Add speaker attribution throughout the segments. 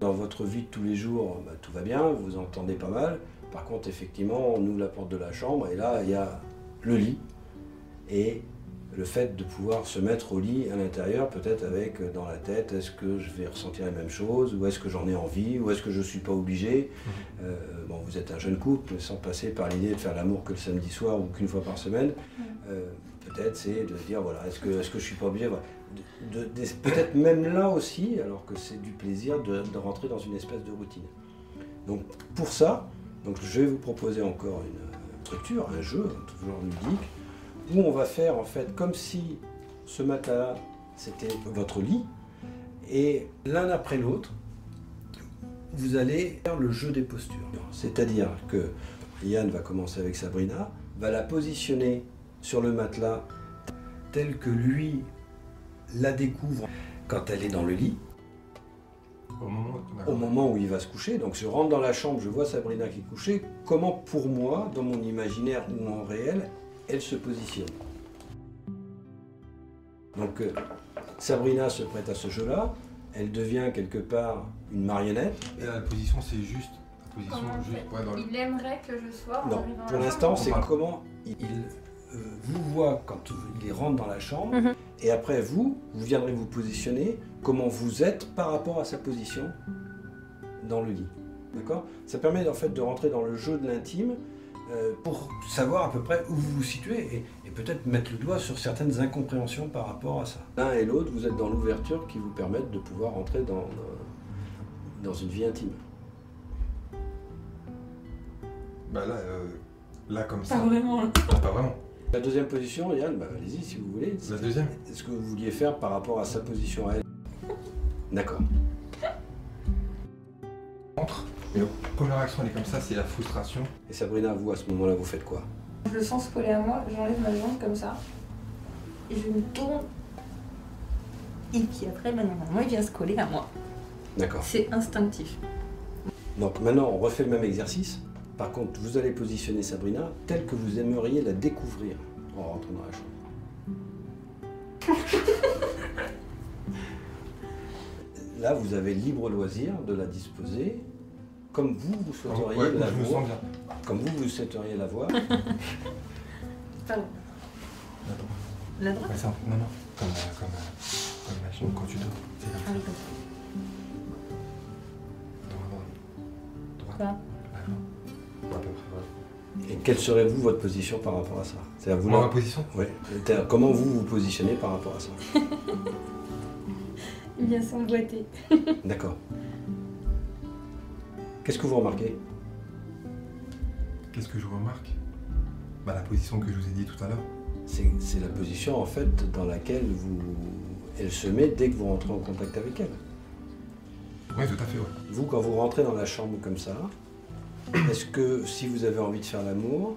Speaker 1: Dans votre vie de tous les jours, bah, tout va bien, vous entendez pas mal. Par contre, effectivement, on ouvre la porte de la chambre et là, il y a le lit. Et le fait de pouvoir se mettre au lit à l'intérieur, peut-être avec dans la tête, est-ce que je vais ressentir les mêmes choses, ou est-ce que j'en ai envie, ou est-ce que je ne suis pas obligé. Bon, vous êtes un jeune couple, sans passer par l'idée de faire l'amour que le samedi soir ou qu'une fois par semaine. Peut-être c'est de dire, voilà, est-ce que je ne suis pas obligé, voilà. Peut-être même là aussi, alors que c'est du plaisir, de rentrer dans une espèce de routine. Donc pour ça, donc, je vais vous proposer encore une structure, un jeu, toujours ludique, où on va faire en fait comme si ce matelas c'était votre lit, et l'un après l'autre, vous allez faire le jeu des postures. C'est-à-dire que Yann va commencer avec Sabrina, va la positionner sur le matelas tel que lui la découvre quand elle est dans le lit. Au moment où il va se coucher, donc je rentre dans la chambre, je vois Sabrina qui est couchée, comment pour moi, dans mon imaginaire ou en réel, elle se positionne. Donc Sabrina se prête à ce jeu-là, elle devient quelque part une marionnette.
Speaker 2: Et la position c'est juste,
Speaker 3: Il aimerait que je sois en
Speaker 1: Non, pour l'instant c'est comment il vous voit quand il rentre dans la chambre, et après vous viendrez vous positionner comment vous êtes par rapport à sa position dans le lit. D'accord ? Ça permet en fait de rentrer dans le jeu de l'intime pour savoir à peu près où vous vous situez et peut-être mettre le doigt sur certaines incompréhensions par rapport à ça. L'un et l'autre, vous êtes dans l'ouverture qui vous permettent de pouvoir rentrer dans une vie intime.
Speaker 2: Bah là comme ça.
Speaker 3: Pas vraiment.
Speaker 2: Non, pas vraiment.
Speaker 1: La deuxième position, Yann, bah, allez-y si vous voulez.
Speaker 2: La deuxième ?
Speaker 1: Est-ce que vous vouliez faire par rapport à sa position à elle? D'accord.
Speaker 2: Entre. Et la première action elle est comme ça, c'est la frustration.
Speaker 1: Et Sabrina, vous à ce moment-là, vous faites quoi?
Speaker 3: Je le sens se coller à moi, j'enlève ma jambe comme ça. Et je me tourne. Et puis après, normalement, il vient se coller à moi.
Speaker 1: D'accord.
Speaker 3: C'est instinctif.
Speaker 1: Donc maintenant, on refait le même exercice. Par contre, vous allez positionner Sabrina telle que vous aimeriez la découvrir en rentrant dans la chambre. Là, vous avez libre loisir de la disposer comme vous souhaiteriez la
Speaker 2: je me
Speaker 1: voir.
Speaker 2: sens bien.
Speaker 1: Comme vous souhaiteriez la voir.
Speaker 3: Pardon.
Speaker 2: La droite.
Speaker 3: La droite?
Speaker 2: Ouais, ça, non, comme la chambre quand tu dors. C'est comme ça.
Speaker 3: Ah oui, comme ça.
Speaker 2: Droite.
Speaker 3: Quoi?
Speaker 2: À peu près, voilà.
Speaker 1: Et quelle serait vous votre position par rapport à ça? C'est-à-dire vous
Speaker 2: Ma position?
Speaker 1: Oui. Comment vous vous positionnez par rapport à ça?
Speaker 3: Il vient s'emboîter.
Speaker 1: D'accord. Qu'est-ce que vous remarquez?
Speaker 2: Qu'est-ce que je remarque? Bah, la position que je vous ai dit tout à l'heure.
Speaker 1: C'est la position en fait dans laquelle elle se met dès que vous rentrez en contact avec elle.
Speaker 2: Oui, tout à fait, ouais.
Speaker 1: Vous, quand vous rentrez dans la chambre comme ça, est-ce que si vous avez envie de faire l'amour,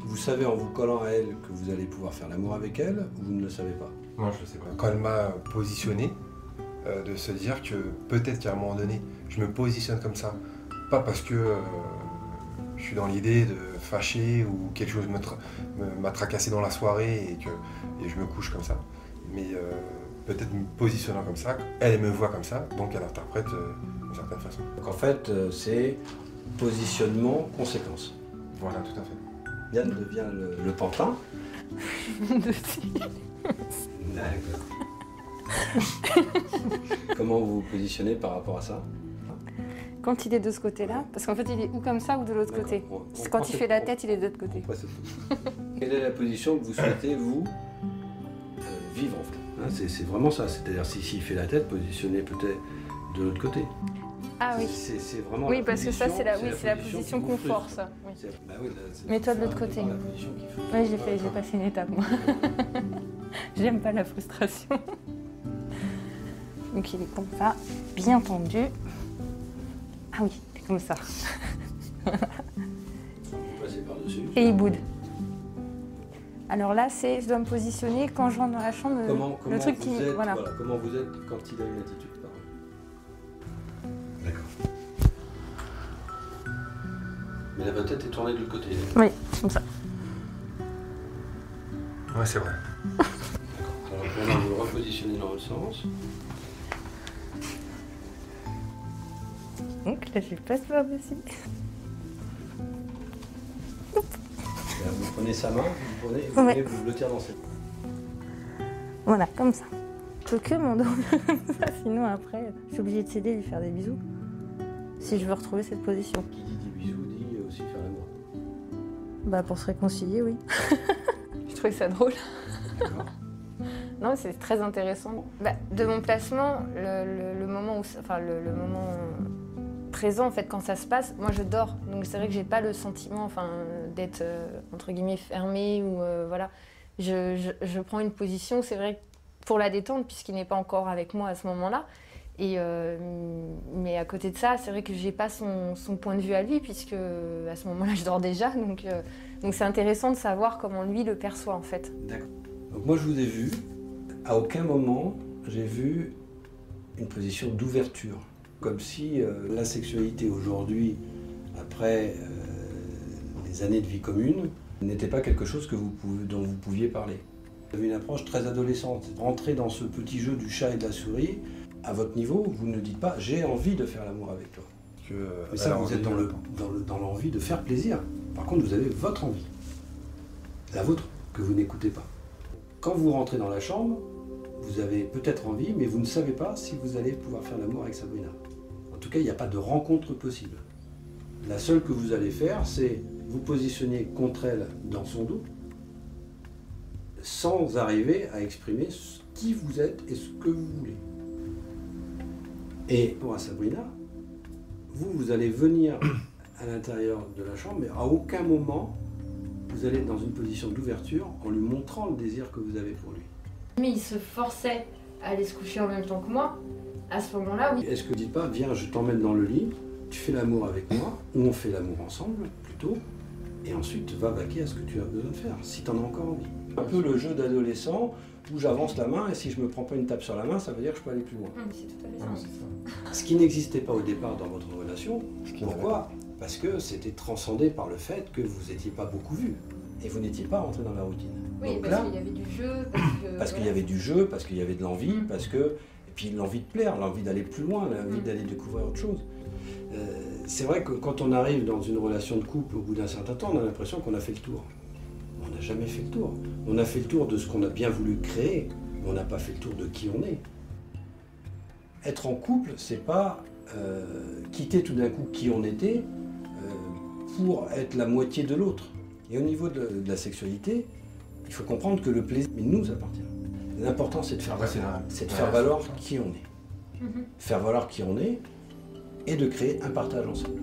Speaker 1: vous savez en vous collant à elle que vous allez pouvoir faire l'amour avec elle, ou vous ne le savez pas?
Speaker 2: Non, je le sais pas. Quand elle m'a positionné, de se dire que peut-être qu'à un moment donné, je me positionne comme ça, pas parce que je suis dans l'idée de fâcher ou quelque chose m'a tracassé dans la soirée et je me couche comme ça, mais peut-être me positionnant comme ça, elle me voit comme ça, donc elle interprète d'une certaine façon.
Speaker 1: Donc en fait, c'est positionnement, conséquence.
Speaker 2: Voilà, tout à fait.
Speaker 1: Yann devient le pantin. D'accord. Comment vous vous positionnez par rapport à ça?
Speaker 4: Quand il est de ce côté-là, parce qu'en fait il est ou comme ça ou de l'autre côté. Quand il fait la tête, il est de l'autre côté.
Speaker 1: Quelle est la position que vous souhaitez, vous, vivre en fait, hein, c'est vraiment ça, c'est-à-dire s'il fait la tête, positionnez peut-être de l'autre côté.
Speaker 4: Ah oui.
Speaker 1: C'est vraiment
Speaker 4: Oui,
Speaker 1: la
Speaker 4: parce que ça c'est la
Speaker 1: qui
Speaker 4: position
Speaker 1: vous
Speaker 4: confort,
Speaker 1: frustre.
Speaker 4: ça. Oui.
Speaker 1: Bah oui, là,
Speaker 4: Mets-toi de l'autre côté.
Speaker 1: la position qui frustre.
Speaker 4: Oui, j'ai passé une étape moi. J'aime pas la frustration. Donc il est comme ça, bien tendu. Ah oui, il est comme ça.
Speaker 1: Vous passez par-dessus.
Speaker 4: Et il boude. Alors là, je dois me positionner quand je rentre dans la chambre.
Speaker 1: Comment
Speaker 4: le truc
Speaker 1: vous
Speaker 4: qui.
Speaker 1: êtes,
Speaker 4: Voilà.
Speaker 1: comment vous êtes quand il a une attitude pareille. D'accord. Mais la tête est tournée de l'autre côté.
Speaker 4: Oui, comme ça.
Speaker 2: Ouais, c'est vrai.
Speaker 1: D'accord. Alors maintenant, vous le repositionnez dans l'autre sens.
Speaker 4: Donc là, je passe par-dessus.
Speaker 1: Vous prenez sa main, vous prenez,
Speaker 4: Ouais.
Speaker 1: vous le tirez dans ses...
Speaker 4: Voilà, comme ça. Je peux que mon dos comme ça, sinon après, je suis obligée de céder et lui faire des bisous. Si je veux retrouver cette position.
Speaker 1: Qui dit des bisous dit aussi faire l'amour.
Speaker 4: Bah pour se réconcilier, oui. Je trouvais ça drôle.
Speaker 1: D'accord.
Speaker 4: Non, c'est très intéressant. Bah, de mon placement, le moment où, enfin le moment présent en fait quand ça se passe, moi je dors. Donc c'est vrai que j'ai pas le sentiment, enfin d'être entre guillemets fermée ou voilà. Je prends une position, c'est vrai pour la détente puisqu'il n'est pas encore avec moi à ce moment-là. Et mais à côté de ça, c'est vrai que j'ai pas son point de vue à lui puisque à ce moment-là je dors déjà. Donc c'est intéressant de savoir comment lui le perçoit en fait.
Speaker 1: D'accord. Donc moi je vous ai vu, à aucun moment j'ai vu une position d'ouverture. Comme si la sexualité aujourd'hui, après des années de vie commune, n'était pas quelque chose dont vous pouviez parler. Vous avez une approche très adolescente. Rentrer dans ce petit jeu du chat et de la souris, à votre niveau, vous ne dites pas « j'ai envie de faire l'amour avec toi ». Mais ça, vous êtes dans l'envie de faire plaisir. Par contre, vous avez votre envie. La vôtre, que vous n'écoutez pas. Quand vous rentrez dans la chambre, vous avez peut-être envie, mais vous ne savez pas si vous allez pouvoir faire l'amour avec Sabrina. En tout cas, il n'y a pas de rencontre possible. La seule que vous allez faire, c'est vous positionner contre elle dans son dos, sans arriver à exprimer qui vous êtes et ce que vous voulez. Et pour Sabrina, vous allez venir à l'intérieur de la chambre, mais à aucun moment, vous allez être dans une position d'ouverture en lui montrant le désir que vous avez pour lui.
Speaker 3: Mais il se forçait à aller se coucher en même temps que moi. À ce moment-là, oui.
Speaker 1: Est-ce que vous dites pas, viens, je t'emmène dans le lit, tu fais l'amour avec moi, ou on fait l'amour ensemble, plutôt, et ensuite va vaquer à ce que tu as besoin de faire, si tu en as encore envie. Un peu le jeu d'adolescent, où j'avance la main, et si je me prends pas une tape sur la main, ça veut dire que je peux aller plus loin.
Speaker 3: C'est tout à fait ça.
Speaker 1: Ce qui n'existait pas au départ dans votre relation. Pourquoi ? Parce que c'était transcendé par le fait que vous n'étiez pas beaucoup vus, et vous n'étiez pas rentré dans la routine.
Speaker 3: Oui,
Speaker 1: Donc
Speaker 3: parce
Speaker 1: là,
Speaker 3: qu'il y avait du jeu,
Speaker 1: parce qu'il y avait du jeu, parce qu'il y avait de l'envie, parce que... Et puis l'envie de plaire, l'envie d'aller plus loin, l'envie d'aller découvrir autre chose. C'est vrai que quand on arrive dans une relation de couple, au bout d'un certain temps, on a l'impression qu'on a fait le tour. On n'a jamais fait le tour. On a fait le tour de ce qu'on a bien voulu créer, mais on n'a pas fait le tour de qui on est. Être en couple, c'est pas quitter tout d'un coup qui on était pour être la moitié de l'autre. Et au niveau de la sexualité, il faut comprendre que le plaisir nous appartient. L'important, c'est de faire valoir qui on est. Faire valoir qui on est et de créer un partage ensemble.